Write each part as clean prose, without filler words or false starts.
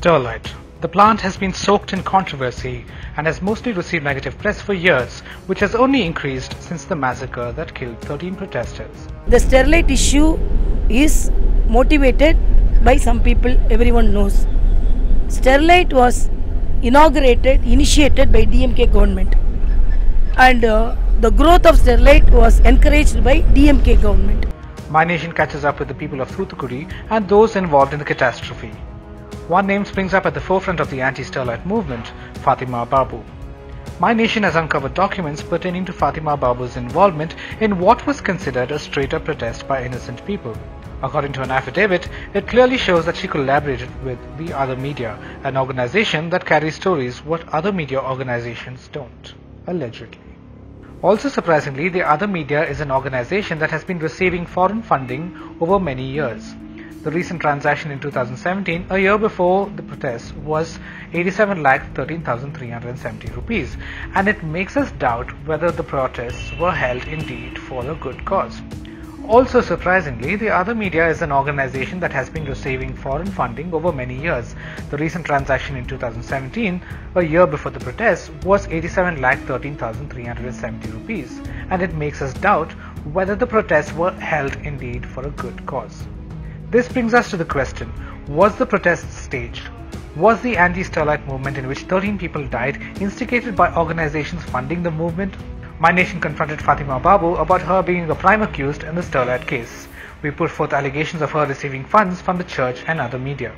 Sterlite. The plant has been soaked in controversy and has mostly received negative press for years, which has only increased since the massacre that killed 13 protesters. The Sterlite issue is motivated by some people, everyone knows. Sterlite was initiated by DMK government, and the growth of Sterlite was encouraged by DMK government. MyNation catches up with the people of Thoothukudi and those involved in the catastrophe. One name springs up at the forefront of the anti-Sterlite movement, Fatima Babu. MyNation has uncovered documents pertaining to Fatima Babu's involvement in what was considered a straight-up protest by innocent people. According to an affidavit, it clearly shows that she collaborated with the Other Media, an organization that carries stories what other media organizations don't, allegedly. Also surprisingly, the Other Media is an organization that has been receiving foreign funding over many years. The recent transaction in 2017, a year before the protest, was 87,13,370 rupees, and it makes us doubt whether the protests were held indeed for a good cause. Also surprisingly, the Other Media is an organization that has been receiving foreign funding over many years. The recent transaction in 2017, a year before the protest, was 87,13,370 rupees, and it makes us doubt whether the protests were held indeed for a good cause. This brings us to the question, was the protest staged? Was the anti-Sterlite movement, in which 13 people died, instigated by organizations funding the movement? MyNation confronted Fatima Babu about her being a prime accused in the Sterlite case. We put forth allegations of her receiving funds from the church and Other Media.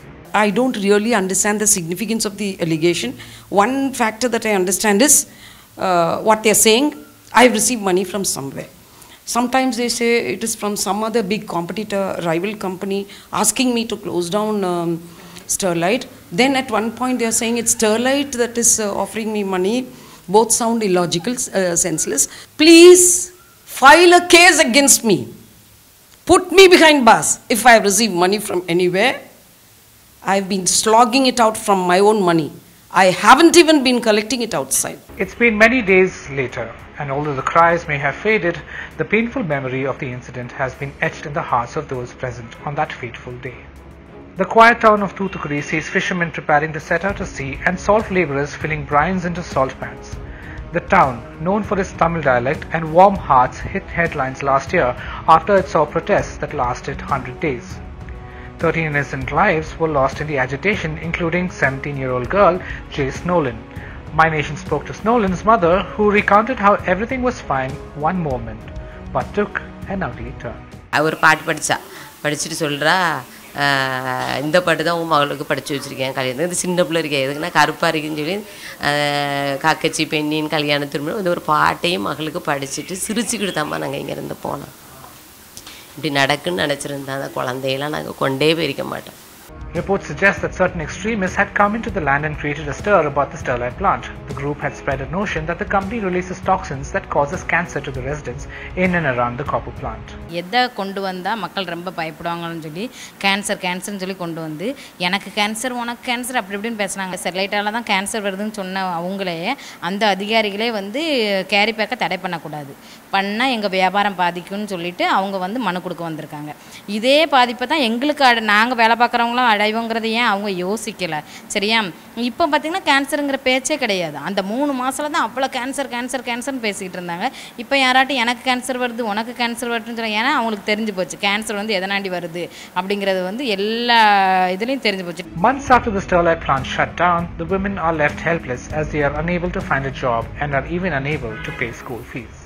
I don't really understand the significance of the allegation. One factor that I understand is what they are saying, I've received money from somewhere. Sometimes they say it is from some other big competitor, rival company, asking me to close down Sterlite. Then at one point they are saying it's Sterlite that is offering me money. Both sound illogical, senseless. Please file a case against me. Put me behind bars if I have received money from anywhere. I've been slogging it out from my own money. I haven't even been collecting it outside. It's been many days later, and although the cries may have faded, the painful memory of the incident has been etched in the hearts of those present on that fateful day. The quiet town of Thoothukudi sees fishermen preparing to set out to sea and salt laborers filling brines into salt pans. The town, known for its Tamil dialect and warm hearts, hit headlines last year after it saw protests that lasted 100 days. 13 innocent lives were lost in the agitation, including 17-year-old girl Jace Nolan. MyNation spoke to Nolan's mother, who recounted how everything was fine one moment, but took an ugly turn. ஒரு பாட்டு படிச்சுட்டு சொல்கிறா, இந்த பாட்டு தான் உன் மகளுக்கு படித்து வச்சுருக்கேன் கல்யாணம். இது சின்ன பிள்ளை இருக்கேன், எதுக்குன்னா கருப்பாக இருக்குன்னு சொல்லி காக்கச்சி பெண்ணின் கல்யாணத்திற்கு இந்த ஒரு பாட்டையும் மகளுக்கு படிச்சுட்டு சிரிச்சுக்கிட்டு தாம்மா நாங்கள் இங்கேருந்து போனோம். இப்படி நடக்குன்னு நினச்சிருந்தா அந்த குழந்தையெல்லாம் நாங்கள் கொண்டே போயிருக்க மாட்டோம். Reports suggest that certain extremists had come into the land and created a stir about the Sterlite plant. The group had spread a notion that the company releases toxins that causes cancer to the residents in and around the copper plant. எதை கொண்டு வந்தால் மக்கள் ரொம்ப பயப்படுவாங்கன்னு சொல்லி கேன்சர்னு சொல்லி கொண்டு வந்து எனக்கு கேன்சர் உனக்கு கேன்சர் அப்படி இப்படின்னு பேசுனாங்க. ஸ்டெர்லைட்டால தான் கேன்சர் வருதுன்னு சொன்ன அவங்களே அந்த அதிகாரிகளே வந்து கேரி பேக்கை தடை பண்ணக்கூடாது, பண்ணால் எங்கள் வியாபாரம் பாதிக்கும்னு சொல்லிட்டு அவங்க வந்து மனு கொடுக்க வந்திருக்காங்க. இதே பாதிப்பை தான் எங்களுக்கு நாங்கள் வேலை பார்க்குறவங்களாம் அடைவோங்கிறது ஏன் அவங்க யோசிக்கலை? சரியா, இப்போ பார்த்திங்கன்னா கேன்சருங்கிற பேச்சே கிடையாது. அந்த 3 மாதத்தில் தான் அவ்வளோ கேன்சர்னு பேசிக்கிட்டு இருந்தாங்க. இப்போ யாராட்டும் எனக்கு கேன்சர் வருது உனக்கு கேன்சர் வருதுன்னு சொல்ல, ஏன்னா அவங்களுக்கு தெரிஞ்சு போச்சு கேன்சர் வந்து எதனாண்டி வருது அப்படிங்கிறது வந்து எல்லா இதுலேயும் தெரிஞ்சு போச்சு. Months after the Sterlite plant shut down, the women are left helpless as they are unable to find a job and are even unable to pay school fees.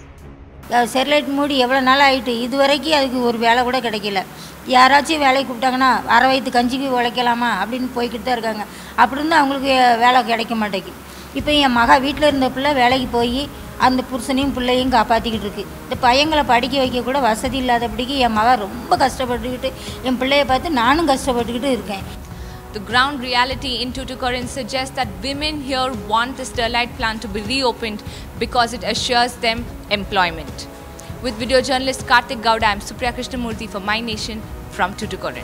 Sterlite மூடி எவ்வளோ நாள் ஆகிட்டு, இது வரைக்கும் அதுக்கு ஒரு வேலை கூட கிடைக்கல. யாராச்சும் வேலைக்கு கூப்பிட்டாங்கன்னா அரை வயிற்று கஞ்சிக்கு உழைக்கலாமா அப்படின்னு போய்கிட்டு தான் இருக்காங்க. அப்படின்னு அவங்களுக்கு வேலை கிடைக்க மாட்டேங்குது. இப்போ என் மகா வீட்டில் இருந்த பிள்ளை வேலைக்கு போய் அந்த புருஷனையும் பிள்ளையும் காப்பாற்றிக்கிட்டு இருக்குது. இந்த பையங்களை படிக்க வைக்க கூட வசதி இல்லாதபடிக்கு என் மகா ரொம்ப கஷ்டப்பட்டுக்கிட்டு என் பிள்ளைய பார்த்து நானும் கஷ்டப்பட்டுக்கிட்டு இருக்கேன். The ground reality in Thoothukudi suggests that women here want the Sterlite plant to be reopened because it assures them employment. With video journalist Karthik Gowda, I am Supriya Krishnamurthy for MyNation from Thoothukudi.